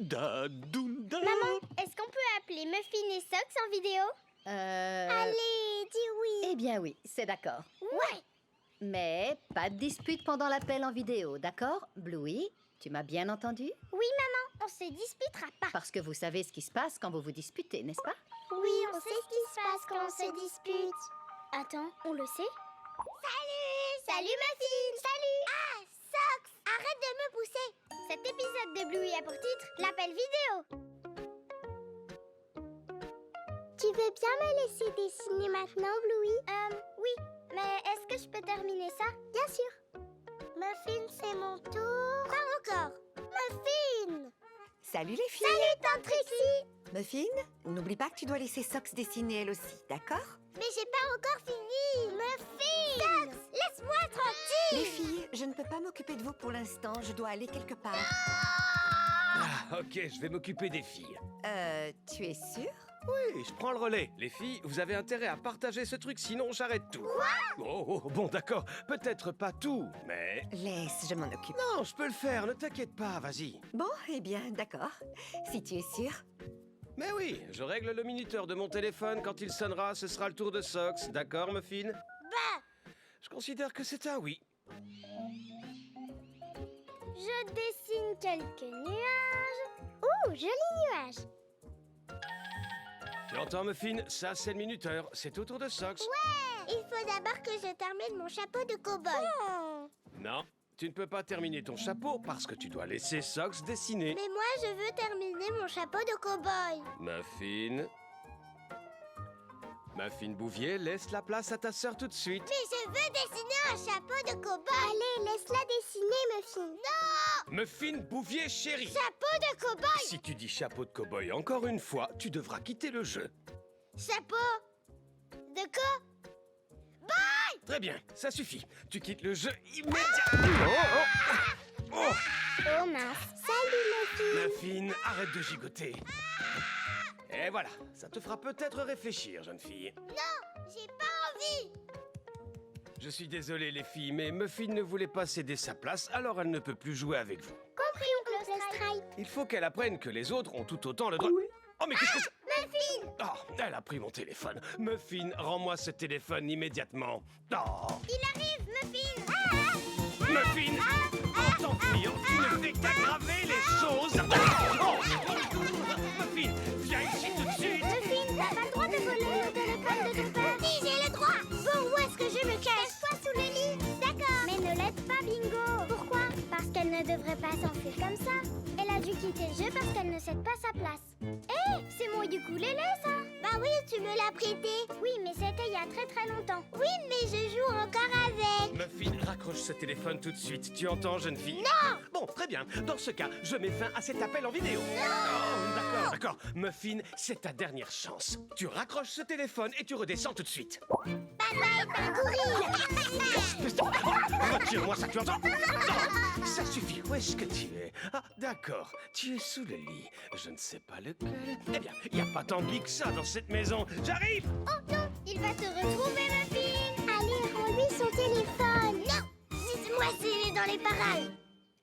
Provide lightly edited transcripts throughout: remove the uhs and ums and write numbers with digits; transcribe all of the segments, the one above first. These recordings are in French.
Dunda, Dunda. Maman, est-ce qu'on peut appeler Muffin et Socks en vidéo? Allez, dis oui. Eh bien oui, c'est d'accord. Ouais. Mais pas de dispute pendant l'appel en vidéo, d'accord? Bluey, tu m'as bien entendu? Oui, maman, on se disputera pas. Parce que vous savez ce qui se passe quand vous vous disputez, n'est-ce pas? Oui, on sait ce qui se passe quand on se dispute. Attends, on le sait? Salut! Salut, Muffin! Salut! Ah, Socks! Arrête de me pousser! Cet épisode de Bluey a pour titre l'appel vidéo. Tu veux bien me laisser dessiner maintenant, Bluey? Oui, mais est-ce que je peux terminer ça? Bien sûr. Muffin, c'est mon tour. Pas encore. Muffin! Salut les filles! Salut, Tante Trixie! Muffin, n'oublie pas que tu dois laisser Socks dessiner elle aussi, d'accord? Mais j'ai pas encore fini! Muffin! Socks, laisse-moi tranquille! Les filles, je ne peux pas m'occuper de vous pour l'instant, je dois aller quelque part. Ah, ok, je vais m'occuper des filles. Tu es sûr? Oui, je prends le relais. Les filles, vous avez intérêt à partager ce truc, sinon j'arrête tout. Quoi? Oh, bon, d'accord. Peut-être pas tout, mais... Laisse, je m'en occupe. Non, je peux le faire, ne t'inquiète pas, vas-y. Bon, eh bien, d'accord. Si tu es sûr. Mais oui, je règle le minuteur de mon téléphone. Quand il sonnera, ce sera le tour de Socks. D'accord, Muffin? Bah! Je considère que c'est un oui. Je dessine quelques nuages. Ouh, joli nuage! Tu entends, Muffin? Ça, c'est le minuteur. C'est au tour de Socks. Ouais! Il faut d'abord que je termine mon chapeau de cow-boy. Non, tu ne peux pas terminer ton chapeau parce que tu dois laisser Socks dessiner. Mais moi, je veux terminer mon chapeau de cow-boy. Muffin... Muffin Bouvier, laisse la place à ta sœur tout de suite. Mais je veux dessiner un chapeau de cow-boy. Allez, laisse-la dessiner, Muffin. Non! Muffin Bouvier, chérie. Chapeau de cow-boy! Si tu dis chapeau de cow-boy encore une fois, tu devras quitter le jeu. Chapeau de cow-boy! Très bien, ça suffit. Tu quittes le jeu immédiatement. Oh mince. Salut, Muffin. Muffin, arrête de gigoter. Et voilà, ça te fera peut-être réfléchir, jeune fille. Non, j'ai pas envie. Je suis désolé, les filles, mais Muffin ne voulait pas céder sa place, alors elle ne peut plus jouer avec vous. Compris, oncle Stripe. Il faut qu'elle apprenne que les autres ont tout autant le droit... Oh, mais qu'est-ce que c'est? Muffin! Oh, elle a pris mon téléphone. Muffin, rends-moi ce téléphone immédiatement. Oh, Il arrive, Muffin! Muffin! En tant que client, tu ne fais qu'aggraver les choses. Oh, Muffin, viens ici tout de suite. Muffin, t'as pas le droit de voler le téléphone de ton père. Si, j'ai le droit. Bon, où est-ce que je me cache? Cache-toi sous le lit. D'accord. Mais ne l'aide pas, Bingo. Pourquoi? Parce qu'elle ne devrait pas s'enfuir comme ça. Elle a dû quitter le jeu parce qu'elle ne cède pas sa place. Hé, c'est mon ukulélé, ça. Bah oui, tu me l'as prêté. Oui, mais c'était il y a très très longtemps. Oui, mais je joue encore avec. Muffin, raccroche ce téléphone tout de suite. Tu entends, jeune fille? Non! Bon, très bien. Dans ce cas, je mets fin à cet appel en vidéo. Non! Oh, d'accord. Muffin, c'est ta dernière chance. Tu raccroches ce téléphone et tu redescends tout de suite. Papa est un gorille. Retire-moi ça, tu entends? Non, ça suffit. Où est-ce que tu es? Ah, d'accord. Tu es sous le lit. Je ne sais pas lequel. Eh bien, il n'y a pas tant de lits que ça dans cette maison. J'arrive! Oh non, il va te retrouver, Muffin. Allez, rends-lui son téléphone. Non, dites-moi s'il est dans les parages.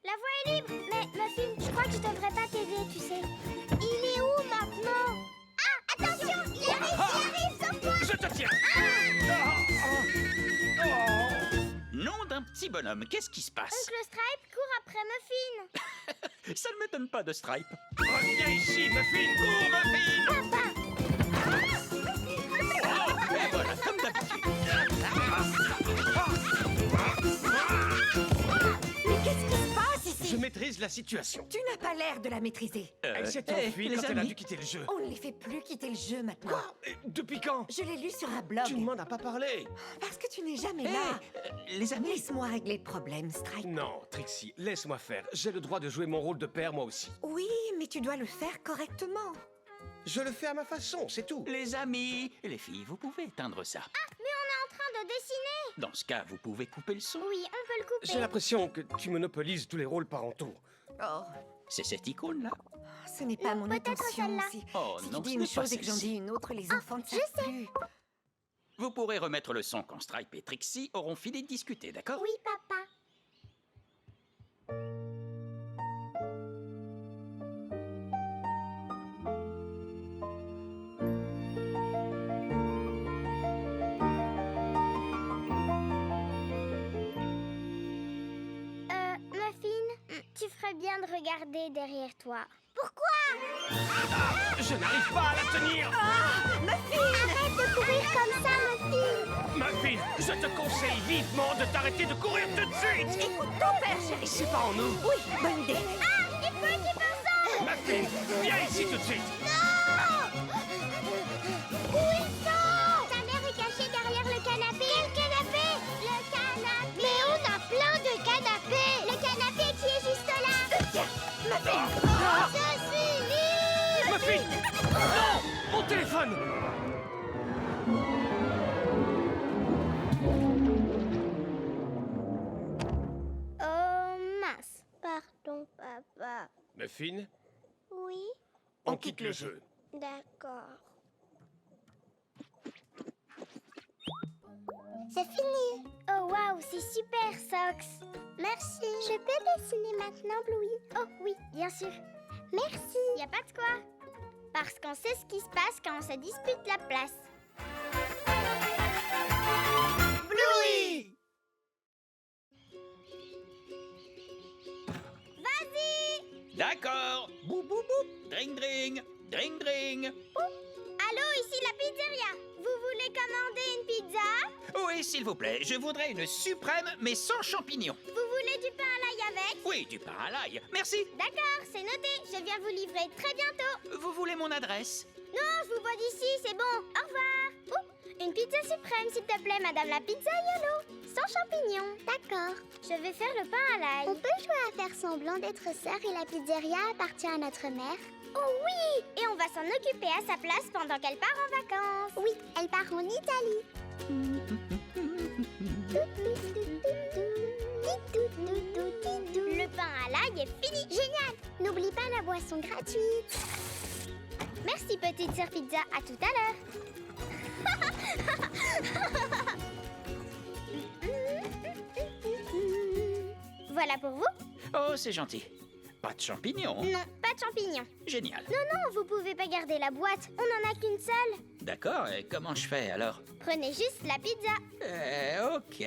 La voie est libre. Mais Muffin, je crois que je devrais pas t'aider, tu sais. Il est où maintenant? Ah, attention, il arrive, sauve-toi. Je te tiens! Nom d'un petit bonhomme, qu'est-ce qui se passe? Oncle Stripe court après Muffin. Ça ne m'étonne pas de Stripe. Reviens ici, Muffin! Cours, Muffin! Papa. Et voilà, comme d'habitude. Mais qu'est-ce qui se passe ici? Je maîtrise la situation. Tu n'as pas l'air de la maîtriser. Elle s'est enfuie les quand elle a amis. dû quitter le jeu. On ne les fait plus quitter le jeu maintenant. Quoi? Depuis quand? Je l'ai lu sur un blog. Tu ne m'en as pas parlé. Parce que tu n'es jamais Hé, là. les amis, Laisse-moi régler le problème, Stripe. Non, Trixie, laisse-moi faire. J'ai le droit de jouer mon rôle de père, moi aussi. Oui, mais tu dois le faire correctement. Je le fais à ma façon, c'est tout. les amis, les filles, vous pouvez éteindre ça. Mais on est en train de dessiner. Dans ce cas, vous pouvez couper le son. Oui, on peut le couper. J'ai l'impression que tu monopolises tous les rôles parentaux. Oh, C'est cette icône-là. ce n'est pas mon peut-être intention. celle-là. Oh si non, tu dis ce une n'est pas chose et que j'en celle-ci. dis une autre, les enfants ne savent plus. Vous pourrez remettre le son quand Stripe et Trixie auront fini de discuter, d'accord? Oui, papa. ferait bien de regarder derrière toi. Pourquoi? Je n'arrive pas à la tenir. Arrête de courir comme ça, Muffin. Muffin, je te conseille vivement de t'arrêter de courir tout de suite. Écoute ton père, chérie. C'est pas en nous. Oui, bonne idée. Ah, il faut qu'il pense. Muffin, viens ici tout de suite. Où ils sont? Ta mère est cachée derrière le canapé. Quel canapé? Le canapé. Mais on a plein de canapés. Le canapé qui est juste là. Tiens, Muffin. Je suis libre. Muffin, non, mon téléphone. Oh mince. Pardon, papa. Muffin, Oui? on quitte le jeu. D'accord. C'est fini. Oh waouh, c'est super, Sox. Merci. Je peux dessiner maintenant, Bluey? Oh oui, bien sûr. Merci. Y a pas de quoi. Parce qu'on sait ce qui se passe quand on se dispute la place. Bluey! Vas-y. D'accord. Boup, boup, boup. Dring, dring. Dring, dring. Allô, ici la pizzeria. Vous voulez commander une pizza? Oui, s'il vous plaît. Je voudrais une suprême, mais sans champignons. Vous voulez du pain à l'ail avec? Oui, du pain à l'ail. Merci. D'accord, c'est noté. Je viens vous livrer très bientôt. Vous voulez mon adresse? Non, je vous vois d'ici, c'est bon. Au revoir. Une pizza suprême, s'il te plaît, Madame la Pizza Yolo. Sans champignons. D'accord. Je vais faire le pain à l'ail. On peut jouer à faire semblant d'être sœurs et la pizzeria appartient à notre mère? Oh oui! Et on va s'en occuper à sa place pendant qu'elle part en vacances. Oui, elle part en Italie. Le pain à l'ail est fini. Génial! N'oublie pas la boisson gratuite. Merci, petite sœur pizza. À tout à l'heure. Voilà pour vous? Oh, c'est gentil. Pas de champignons. Non, pas de champignons. Génial. Non, vous pouvez pas garder la boîte. On en a qu'une seule. D'accord, et comment je fais alors? Prenez juste la pizza. Ok.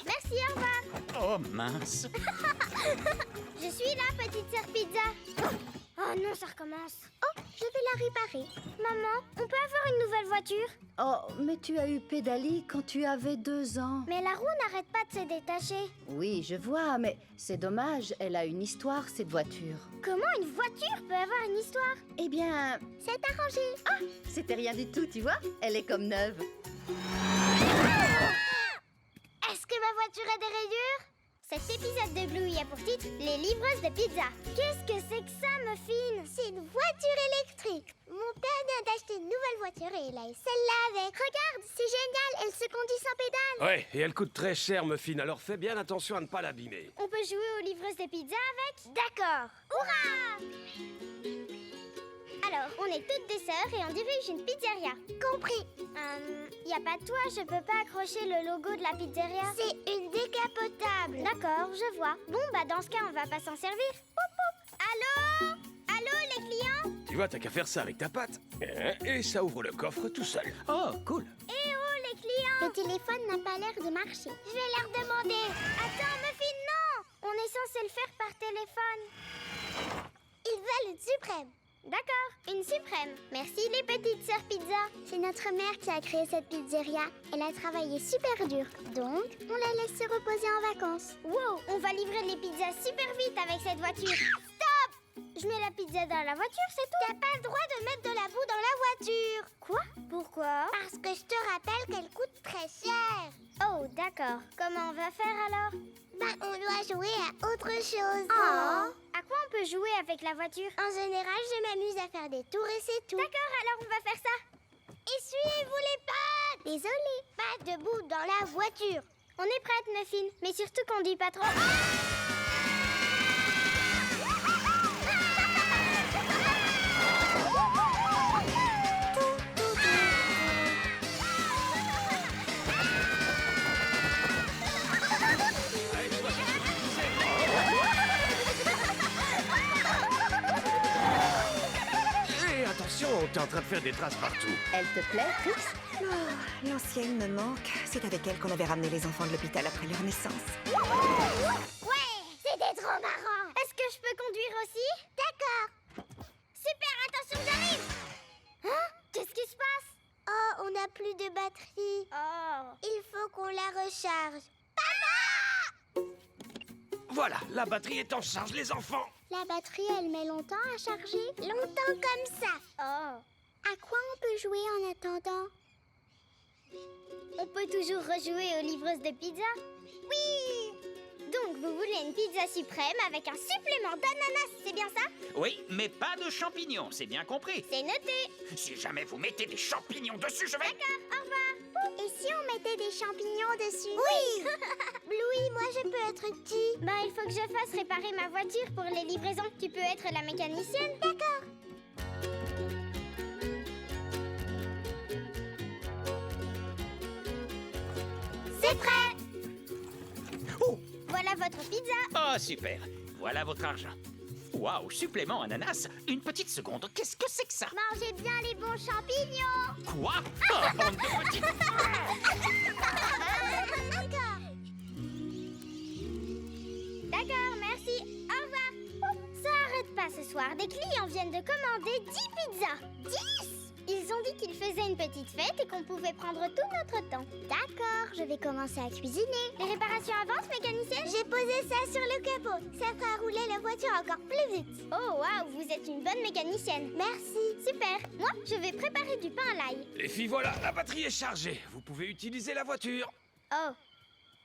Merci, au revoir. Oh mince. Je suis là, petite sœur pizza. Oh non, ça recommence. Oh, je vais la réparer. Maman, on peut avoir une nouvelle voiture? Oh, mais tu as eu Pédalie quand tu avais 2 ans. Mais la roue n'arrête pas de se détacher. Oui, je vois, mais c'est dommage, elle a une histoire, cette voiture. Comment une voiture peut avoir une histoire? Eh bien, C'est arrangé. c'était rien du tout, tu vois? Elle est comme neuve. Est-ce que ma voiture a des rayures? Cet épisode de Bluey a pour titre Les livreuses de pizza. Qu'est-ce que c'est que ça, Muffin? C'est une voiture électrique. Mon père vient d'acheter une nouvelle voiture et il a celle-là avec. Regarde, c'est génial, elle se conduit sans pédale. Ouais, et elle coûte très cher, Muffin, alors fais bien attention à ne pas l'abîmer. On peut jouer aux livreuses de pizza avec? D'accord. Hurrah! Alors, on est toutes des sœurs et on dirige une pizzeria. Compris. Y a pas de toit, je peux pas accrocher le logo de la pizzeria. C'est une décapotable. D'accord, je vois. Bon, bah dans ce cas, on va pas s'en servir. Poup, poup. Allô? Allô, les clients? Tu vois, t'as qu'à faire ça avec ta patte. Et ça ouvre le coffre tout seul. Oh, cool. Eh oh, les clients! Le téléphone n'a pas l'air de marcher. Je vais leur demander. Attends, Muffin, non! On est censé le faire par téléphone. Ils veulent une suprême. D'accord, une suprême. Merci les petites sœurs pizza. C'est notre mère qui a créé cette pizzeria. Elle a travaillé super dur. Donc, on la laisse se reposer en vacances. Wow, on va livrer les pizzas super vite avec cette voiture. Stop! Je mets la pizza dans la voiture, c'est tout. T'as pas le droit de mettre de la boue dans la voiture. Quoi? Pourquoi? Parce que je te rappelle qu'elle coûte très cher. Oh, d'accord. Comment on va faire alors? Bah, on doit jouer à autre chose. Oh. À quoi on peut jouer avec la voiture? En général, je m'amuse à faire des tours et c'est tout. D'accord, alors on va faire ça. Essuyez-vous les pattes. Désolée. Pas de boue dans la voiture. On est prête, Muffin. Mais surtout conduis pas trop. Et attention, t'es en train de faire des traces partout. Elle te plaît, Trix? Oh, l'ancienne me manque. C'est avec elle qu'on avait ramené les enfants de l'hôpital après leur naissance. Ouais, c'était n'a plus de batterie. Oh. Il faut qu'on la recharge. Voilà, la batterie est en charge, les enfants. La batterie, elle met longtemps à charger. Longtemps comme ça. Oh. À quoi on peut jouer en attendant? On peut toujours rejouer aux livreuses de pizza. Oui. Donc, vous voulez une pizza suprême avec un supplément d'ananas, c'est bien ça? Oui, mais pas de champignons, c'est bien compris. C'est noté. Si jamais vous mettez des champignons dessus, je vais... D'accord, au revoir. Et si on mettait des champignons dessus? Oui. Bluey, moi je peux être qui? Bah, il faut que je fasse réparer ma voiture pour les livraisons. Tu peux être la mécanicienne? D'accord. C'est prêt. Oh, Voilà votre pizza. Oh, super. Voilà votre argent. Waouh, supplément ananas. Une petite seconde, qu'est-ce que c'est que ça? Mangez bien les bons champignons. Quoi? Oh, bande de petites... D'accord, merci. Au revoir. Ça arrête pas ce soir. Des clients viennent de commander 10 pizzas. 10? Ils ont dit qu'ils faisaient une petite fête et qu'on pouvait prendre tout notre temps. D'accord, je vais commencer à cuisiner. Les réparations avancent, mécanicienne? J'ai posé ça sur le capot. Ça fera rouler la voiture encore plus vite. Oh, waouh, vous êtes une bonne mécanicienne. Merci. Super. Moi, je vais préparer du pain à l'ail. les filles, voilà, la batterie est chargée. Vous pouvez utiliser la voiture. Oh,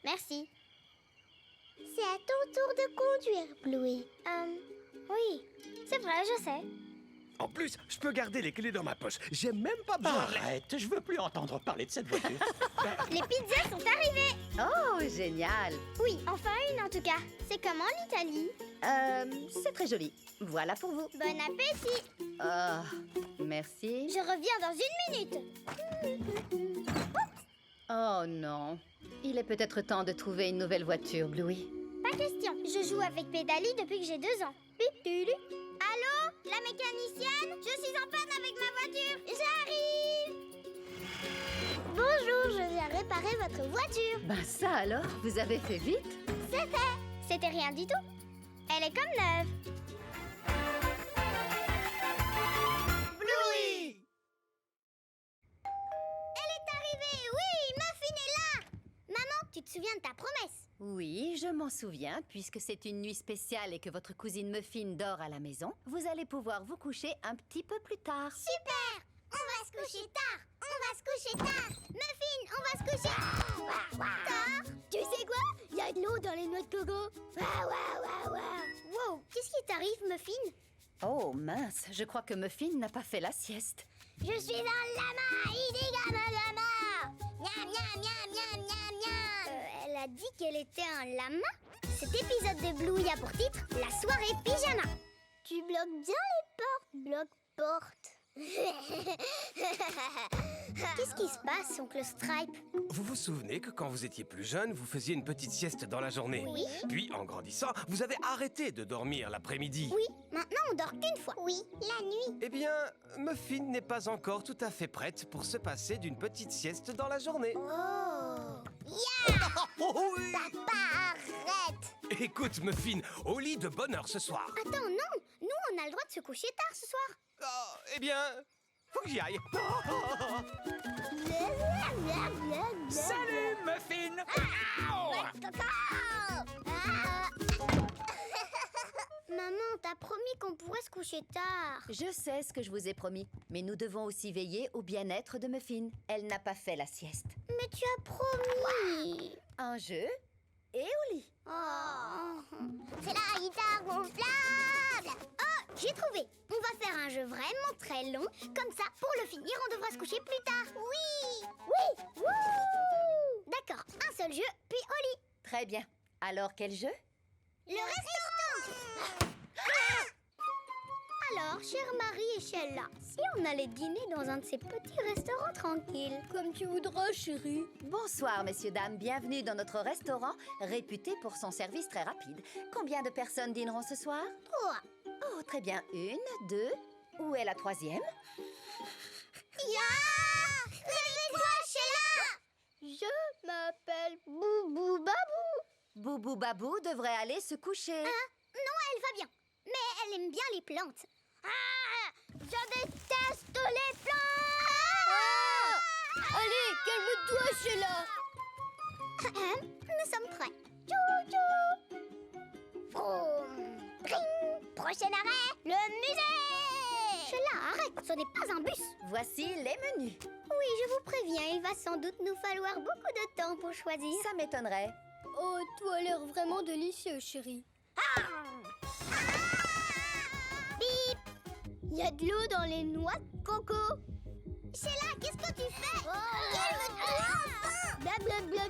merci. C'est à ton tour de conduire, Bluey. Oui, c'est vrai, je sais. En plus, je peux garder les clés dans ma poche. J'ai même pas besoin de... Arrête, je veux plus entendre parler de cette voiture. Les pizzas sont arrivées. Oh, génial. Oui, enfin une en tout cas. C'est comme en Italie. C'est très joli. Voilà pour vous. Bon appétit. Oh, merci. Je reviens dans 1 minute. Oh non. Il est peut-être temps de trouver une nouvelle voiture, Bluey. Pas question. Je joue avec Pédali depuis que j'ai 2 ans. Pitulu. Allô? La mécanicienne? Je suis en panne avec ma voiture. J'arrive. Bonjour, je viens réparer votre voiture. Ben ça alors, vous avez fait vite. C'est fait. C'était rien du tout. Elle est comme neuve. Bluey! Elle est arrivée. Oui, Muffin est là. Maman, tu te souviens de ta promesse? Oui, je m'en souviens, puisque c'est une nuit spéciale et que votre cousine Muffin dort à la maison, vous allez pouvoir vous coucher un petit peu plus tard. Super. On va se coucher tard. On va se coucher tard. Muffin, on va se coucher tard. Tu sais quoi? Il y a de l'eau dans les noix de coco. Wow, qu'est-ce qui t'arrive, Muffin? Oh mince, je crois que Muffin n'a pas fait la sieste. Je suis un lama. Idigama lama. Miam, miam, miam, miam, miam, miam. Elle a dit qu'elle était un lama? Cet épisode de Bluey a pour titre La soirée pyjama. Tu bloques bien les portes, bloque-porte. Qu'est-ce qui se passe, oncle Stripe? Vous vous souvenez que quand vous étiez plus jeune, vous faisiez une petite sieste dans la journée? Oui. Puis, en grandissant, vous avez arrêté de dormir l'après-midi. Oui, maintenant on dort qu'une fois. Oui, la nuit. Eh bien, Muffin n'est pas encore tout à fait prête pour se passer d'une petite sieste dans la journée. Oh. Yeah! Oh oui! Papa, arrête! Écoute, Muffin, au lit de bonne heure ce soir. Attends, non! Nous, on a le droit de se coucher tard ce soir. Oh, eh bien, faut que j'y aille. Salut, Muffin! Maman, t'as promis qu'on pourrait se coucher tard. Je sais ce que je vous ai promis, mais nous devons aussi veiller au bien-être de Muffin. Elle n'a pas fait la sieste. Mais tu as promis. Un jeu et au lit. Oh. C'est la guitare gonflable. Oh, j'ai trouvé. On va faire un jeu vraiment très long. Comme ça, pour le finir, on devra se coucher plus tard. Oui. Oui. Wouh. D'accord, un seul jeu, puis au lit. Très bien. Alors, quel jeu? Le restaurant. Alors, chère Marie et Sheila, si on allait dîner dans un de ces petits restaurants tranquilles? Comme tu voudras, chérie. Bonsoir, messieurs, dames. Bienvenue dans notre restaurant, réputé pour son service très rapide. Combien de personnes dîneront ce soir? 3. Oh, très bien. 1, 2. Où est la troisième? Ya! Réveille-toi, Sheila! Je m'appelle Boubou Babou. Boubou Babou devrait aller se coucher. Non, elle va bien. Mais elle aime bien les plantes. Ah! Je déteste les plantes! Allez, calme-toi, Sheila. Nous sommes prêts. Tchou-tchou. Vroom. Ring. Prochain arrêt, le musée. Sheila, arrête, ce n'est pas un bus. Voici les menus. Oui, je vous préviens, il va sans doute nous falloir beaucoup de temps pour choisir. Ça m'étonnerait. Oh, tout a l'air vraiment délicieux, chérie. Bip! Il y a de l'eau dans les noix de coco. Sheila, qu'est-ce que tu fais? Calme-toi, enfin! Blablabla.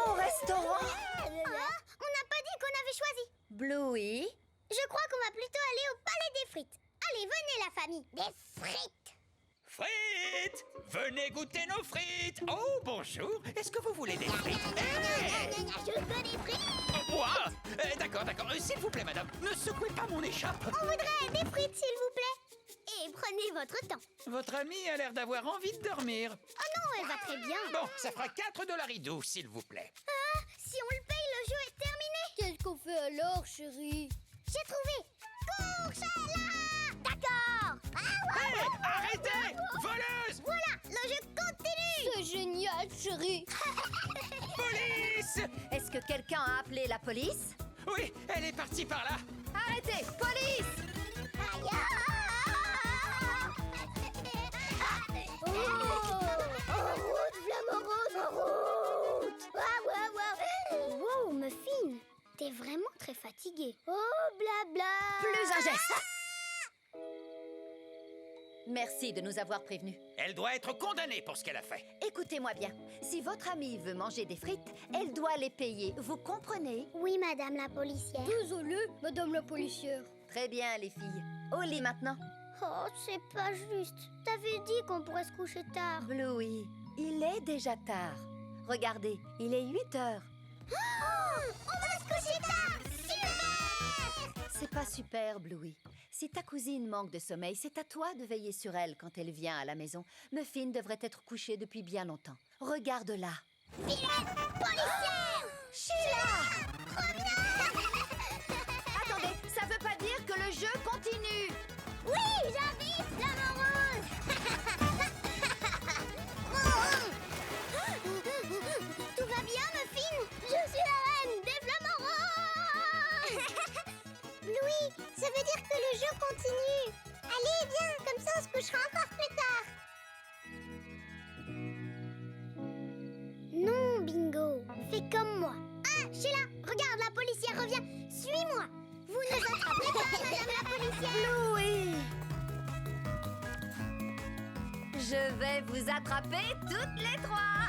Mon restaurant. On n'a pas dit qu'on avait choisi. Bluey. Je crois qu'on va plutôt aller au palais des frites. Allez, venez la famille. Des frites. Frites! Venez goûter nos frites! Oh, bonjour! Est-ce que vous voulez des frites? Je veux des frites. Moi? D'accord. S'il vous plaît, madame, ne secouez pas mon écharpe. On voudrait des frites, s'il vous plaît. Et prenez votre temps. Votre amie a l'air d'avoir envie de dormir. Oh non, elle va très bien. Bon, ça fera 4$ s'il vous plaît. Si on le paye, le jeu est terminé. Qu'est-ce qu'on fait alors, chérie? J'ai trouvé. Cours, Sheila. D'accord. Hé, arrêtez! Voleuse! Voilà, le jeu continue. C'est génial, chérie. Police! Est-ce que quelqu'un a appelé la police? Oui, elle est partie par là. Arrêtez! Police! Aïe. En route, flamme rose, en route. Wow, Muffin, t'es vraiment très fatiguée. Oh, blabla. Plus un geste! Merci de nous avoir prévenus. Elle doit être condamnée pour ce qu'elle a fait. Écoutez-moi bien. Si votre amie veut manger des frites, elle doit les payer. Vous comprenez? Oui, madame la policière. Désolée, madame la policière. Très bien, les filles. Au lit maintenant. Oh, c'est pas juste. T'avais dit qu'on pourrait se coucher tard. Bluey, il est déjà tard. Regardez, il est 8 heures. On va se coucher tard. Super! C'est pas super, Bluey. Si ta cousine manque de sommeil, c'est à toi de veiller sur elle quand elle vient à la maison. Muffin devrait être couchée depuis bien longtemps. Regarde-la. Vilaine policière! Sheila! Attendez, ça veut pas dire que le jeu continue. Oui, j'arrive, flamme rose! Tout va bien, Muffin? Je suis la reine des flamants roses! Louis, ça veut dire que le jeu continue. Allez, viens, comme ça on se couchera encore plus tard. Non, Bingo, fais comme moi. Ah, Sheila, regarde, la policière revient. Suis-moi. Vous ne nous attrapez pas, madame la policière. Bluey! Je vais vous attraper toutes les trois.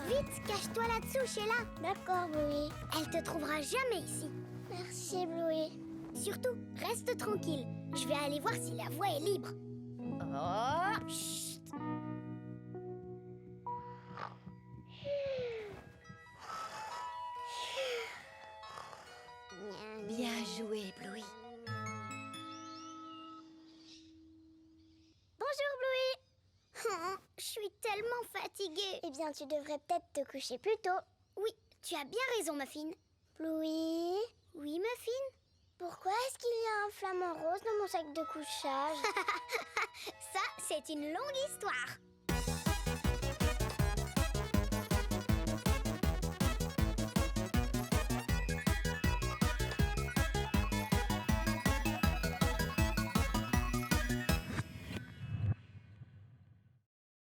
Vite, cache-toi là-dessous, Sheila. D'accord, Bluey. Elle te trouvera jamais ici. Merci, Bluey. Surtout, reste tranquille. Je vais aller voir si la voie est libre. Oh! Chut. Bien joué, Bluey. Bonjour, Bluey. Oh, je suis tellement fatiguée. Eh bien, tu devrais peut-être te coucher plus tôt. Oui, tu as bien raison, Muffin. Bluey? Oui, Muffin? Pourquoi est-ce qu'il y a un flamant rose dans mon sac de couchage? Ça, c'est une longue histoire.